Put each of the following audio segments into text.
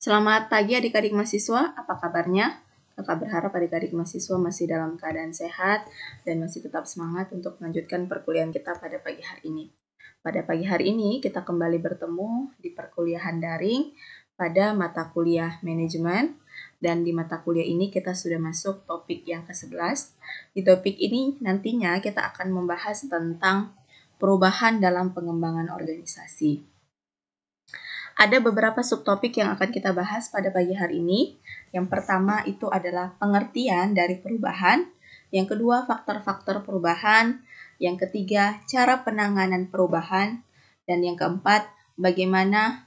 Selamat pagi adik-adik mahasiswa, apa kabarnya? Kakak berharap adik-adik mahasiswa masih dalam keadaan sehat dan masih tetap semangat untuk melanjutkan perkuliahan kita pada pagi hari ini. Pada pagi hari ini kita kembali bertemu di perkuliahan daring pada mata kuliah manajemen, dan di mata kuliah ini kita sudah masuk topik yang ke-11. Di topik ini nantinya kita akan membahas tentang perubahan dalam pengembangan organisasi. Ada beberapa subtopik yang akan kita bahas pada pagi hari ini. Yang pertama itu adalah pengertian dari perubahan. Yang kedua, faktor-faktor perubahan. Yang ketiga, cara penanganan perubahan. Dan yang keempat, bagaimana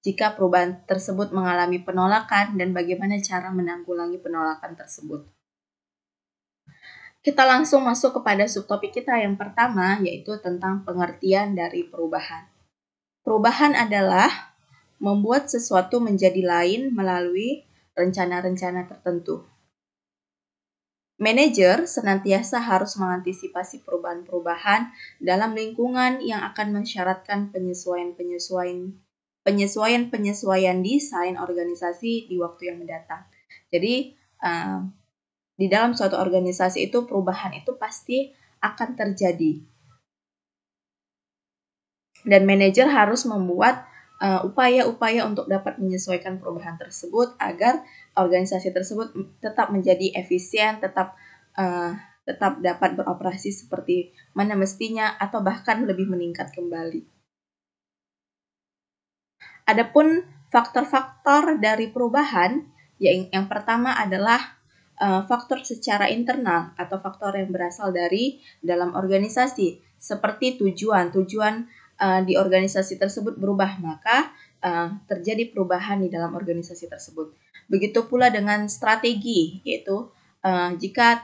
jika perubahan tersebut mengalami penolakan dan bagaimana cara menanggulangi penolakan tersebut. Kita langsung masuk kepada subtopik kita yang pertama, yaitu tentang pengertian dari perubahan. Perubahan adalah membuat sesuatu menjadi lain melalui rencana-rencana tertentu. Manajer senantiasa harus mengantisipasi perubahan-perubahan dalam lingkungan yang akan mensyaratkan penyesuaian desain organisasi di waktu yang mendatang. Jadi, di dalam suatu organisasi itu perubahan itu pasti akan terjadi. Dan manajer harus membuat upaya-upaya untuk dapat menyesuaikan perubahan tersebut agar organisasi tersebut tetap menjadi efisien, tetap dapat beroperasi seperti mana mestinya atau bahkan lebih meningkat kembali. Adapun faktor-faktor dari perubahan, yang pertama adalah faktor secara internal atau faktor yang berasal dari dalam organisasi, seperti tujuan di organisasi tersebut berubah, maka terjadi perubahan di dalam organisasi tersebut. Begitu pula dengan strategi, yaitu jika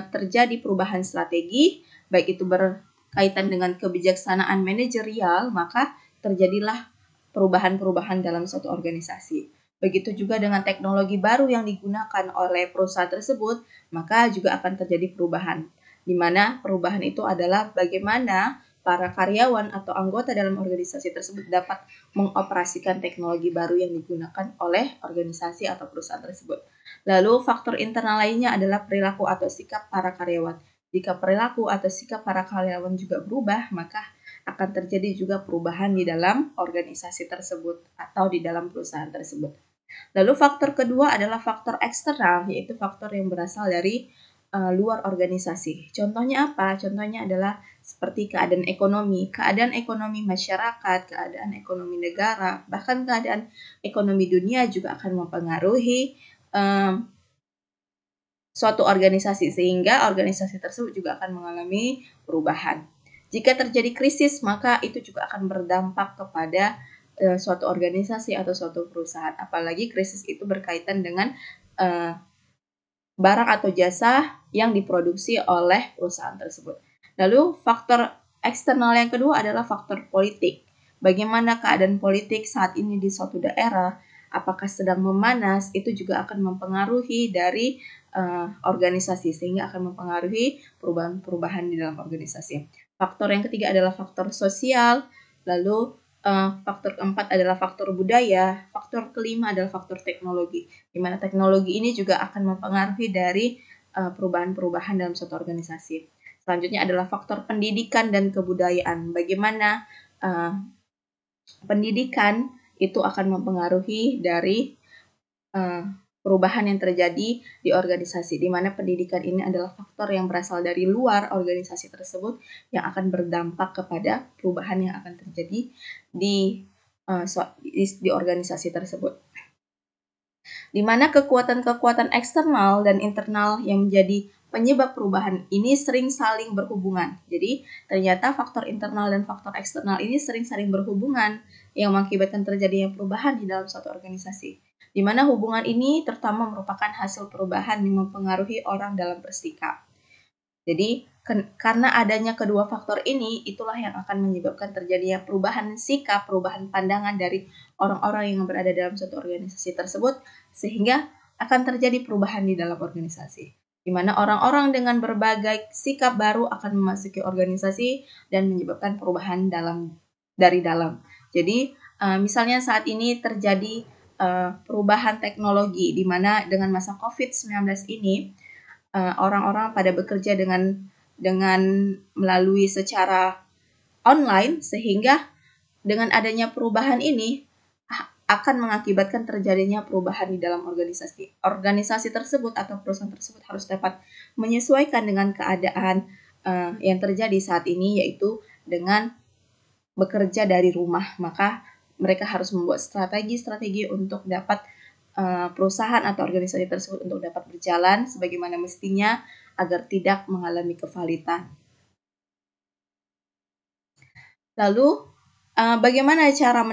terjadi perubahan strategi, baik itu berkaitan dengan kebijaksanaan manajerial, maka terjadilah perubahan-perubahan dalam suatu organisasi. Begitu juga dengan teknologi baru yang digunakan oleh perusahaan tersebut, maka juga akan terjadi perubahan, di mana perubahan itu adalah bagaimana para karyawan atau anggota dalam organisasi tersebut dapat mengoperasikan teknologi baru yang digunakan oleh organisasi atau perusahaan tersebut. Lalu faktor internal lainnya adalah perilaku atau sikap para karyawan. Jika perilaku atau sikap para karyawan juga berubah, maka akan terjadi juga perubahan di dalam organisasi tersebut atau di dalam perusahaan tersebut. Lalu faktor kedua adalah faktor eksternal, yaitu faktor yang berasal dari luar organisasi. Contohnya apa? Contohnya adalah seperti keadaan ekonomi masyarakat, keadaan ekonomi negara, bahkan keadaan ekonomi dunia juga akan mempengaruhi suatu organisasi, sehingga organisasi tersebut juga akan mengalami perubahan. Jika terjadi krisis, maka itu juga akan berdampak kepada suatu organisasi atau suatu perusahaan. Apalagi krisis itu berkaitan dengan barang atau jasa yang diproduksi oleh perusahaan tersebut. Lalu faktor eksternal yang kedua adalah faktor politik. Bagaimana keadaan politik saat ini di suatu daerah, apakah sedang memanas, itu juga akan mempengaruhi dari organisasi, sehingga akan mempengaruhi perubahan-perubahan di dalam organisasi. Faktor yang ketiga adalah faktor sosial, lalu faktor keempat adalah faktor budaya, faktor kelima adalah faktor teknologi, di mana teknologi ini juga akan mempengaruhi dari perubahan-perubahan dalam suatu organisasi. Selanjutnya adalah faktor pendidikan dan kebudayaan. Bagaimana pendidikan itu akan mempengaruhi dari perubahan yang terjadi di organisasi, di mana pendidikan ini adalah faktor yang berasal dari luar organisasi tersebut yang akan berdampak kepada perubahan yang akan terjadi di organisasi tersebut. Di mana kekuatan-kekuatan eksternal dan internal yang menjadi penyebab perubahan ini sering saling berhubungan. Jadi ternyata faktor internal dan faktor eksternal ini sering saling berhubungan yang mengakibatkan terjadinya perubahan di dalam suatu organisasi. Di mana hubungan ini terutama merupakan hasil perubahan yang mempengaruhi orang dalam bersikap. Jadi karena adanya kedua faktor ini, itulah yang akan menyebabkan terjadinya perubahan sikap, perubahan pandangan dari orang-orang yang berada dalam suatu organisasi tersebut, sehingga akan terjadi perubahan di dalam organisasi, di mana orang-orang dengan berbagai sikap baru akan memasuki organisasi dan menyebabkan perubahan dari dalam. Jadi Misalnya saat ini terjadi perubahan teknologi, di mana dengan masa COVID-19 ini, orang-orang pada bekerja dengan melalui secara online, sehingga dengan adanya perubahan ini akan mengakibatkan terjadinya perubahan di dalam organisasi. Organisasi tersebut atau perusahaan tersebut harus dapat menyesuaikan dengan keadaan yang terjadi saat ini, yaitu dengan bekerja dari rumah. Maka mereka harus membuat strategi-strategi untuk dapat perusahaan atau organisasi tersebut untuk dapat berjalan sebagaimana mestinya agar tidak mengalami kevalitan. Lalu, bagaimana cara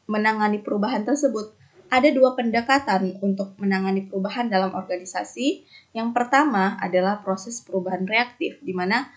menangani perubahan tersebut? Ada dua pendekatan untuk menangani perubahan dalam organisasi. Yang pertama adalah proses perubahan reaktif, di mana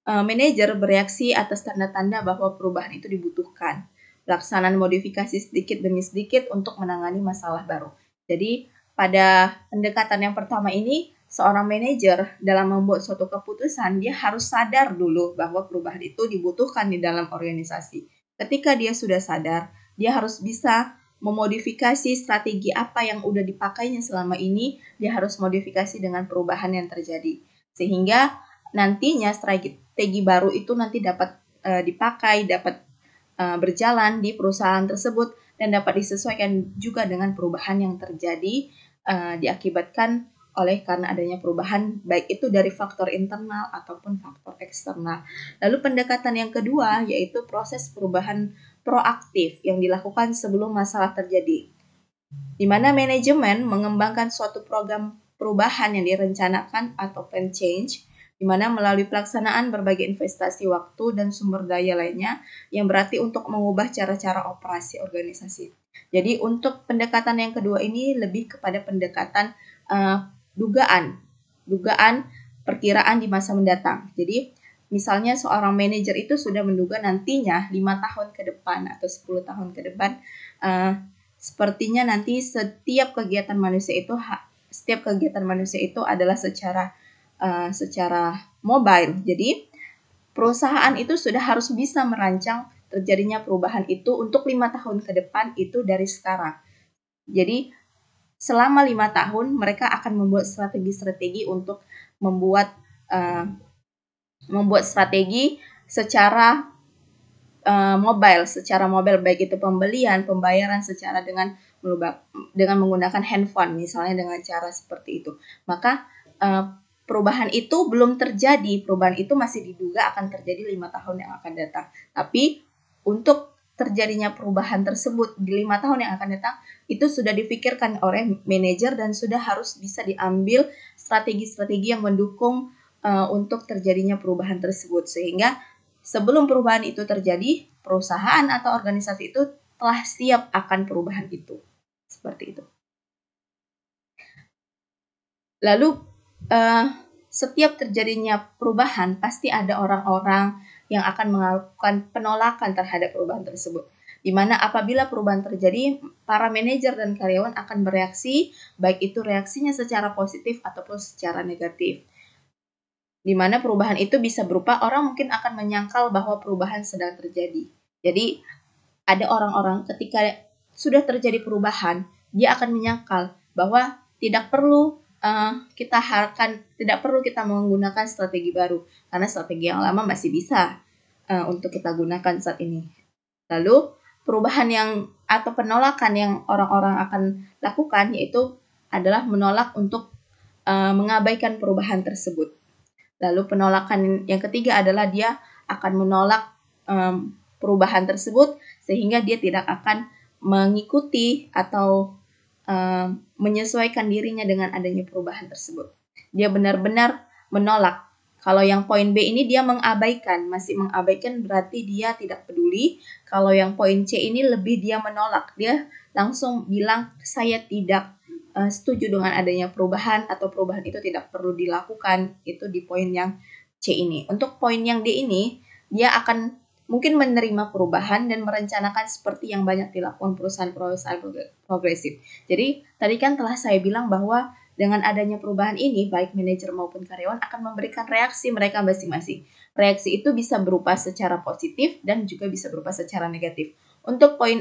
manajer bereaksi atas tanda-tanda bahwa perubahan itu dibutuhkan. Pelaksanaan modifikasi sedikit demi sedikit untuk menangani masalah baru. Jadi, pada pendekatan yang pertama ini, seorang manajer dalam membuat suatu keputusan, dia harus sadar dulu bahwa perubahan itu dibutuhkan di dalam organisasi. Ketika dia sudah sadar, dia harus bisa memodifikasi strategi apa yang udah dipakainya selama ini, dia harus modifikasi dengan perubahan yang terjadi. Sehingga nantinya strategi baru itu nanti dapat dipakai, dapat berjalan di perusahaan tersebut, dan dapat disesuaikan juga dengan perubahan yang terjadi diakibatkan oleh karena adanya perubahan, baik itu dari faktor internal ataupun faktor eksternal. Lalu pendekatan yang kedua yaitu proses perubahan proaktif yang dilakukan sebelum masalah terjadi, di mana manajemen mengembangkan suatu program perubahan yang direncanakan atau plan change, di mana melalui pelaksanaan berbagai investasi waktu dan sumber daya lainnya yang berarti untuk mengubah cara-cara operasi organisasi. Jadi untuk pendekatan yang kedua ini lebih kepada pendekatan dugaan perkiraan di masa mendatang. Jadi misalnya seorang manajer itu sudah menduga nantinya 5 tahun ke depan atau 10 tahun ke depan sepertinya nanti setiap kegiatan manusia itu adalah secara mobile. Jadi perusahaan itu sudah harus bisa merancang terjadinya perubahan itu untuk 5 tahun ke depan itu dari sekarang. Jadi selama 5 tahun mereka akan membuat strategi-strategi untuk membuat strategi secara mobile, baik itu pembelian, pembayaran secara dengan menggunakan handphone, misalnya dengan cara seperti itu. Maka perubahan itu belum terjadi, perubahan itu masih diduga akan terjadi 5 tahun yang akan datang. Tapi untuk terjadinya perubahan tersebut di 5 tahun yang akan datang, itu sudah difikirkan oleh manajer dan sudah harus bisa diambil strategi-strategi yang mendukung untuk terjadinya perubahan tersebut. Sehingga sebelum perubahan itu terjadi, perusahaan atau organisasi itu telah siap akan perubahan itu. Seperti itu. Lalu, setiap terjadinya perubahan, pasti ada orang-orang yang akan melakukan penolakan terhadap perubahan tersebut. Di mana apabila perubahan terjadi, para manajer dan karyawan akan bereaksi, baik itu reaksinya secara positif ataupun secara negatif. Di mana perubahan itu bisa berupa orang mungkin akan menyangkal bahwa perubahan sedang terjadi. Jadi ada orang-orang ketika sudah terjadi perubahan, dia akan menyangkal bahwa tidak perlu kita menggunakan strategi baru karena strategi yang lama masih bisa untuk kita gunakan saat ini. Lalu perubahan atau penolakan yang orang-orang akan lakukan yaitu adalah menolak untuk mengabaikan perubahan tersebut. Lalu penolakan yang ketiga adalah dia akan menolak perubahan tersebut sehingga dia tidak akan mengikuti atau menyesuaikan dirinya dengan adanya perubahan tersebut. Dia benar-benar menolak. Kalau yang poin B ini dia masih mengabaikan berarti dia tidak peduli. Kalau yang poin C ini lebih dia menolak. Dia langsung bilang saya tidak setuju dengan adanya perubahan atau perubahan itu tidak perlu dilakukan. Itu di poin yang C ini. Untuk poin yang D ini, dia akan mungkin menerima perubahan dan merencanakan seperti yang banyak dilakukan perusahaan-perusahaan progresif. Jadi tadi kan telah saya bilang bahwa dengan adanya perubahan ini, baik manajer maupun karyawan akan memberikan reaksi mereka masing-masing. Reaksi itu bisa berupa secara positif dan juga bisa berupa secara negatif. Untuk poin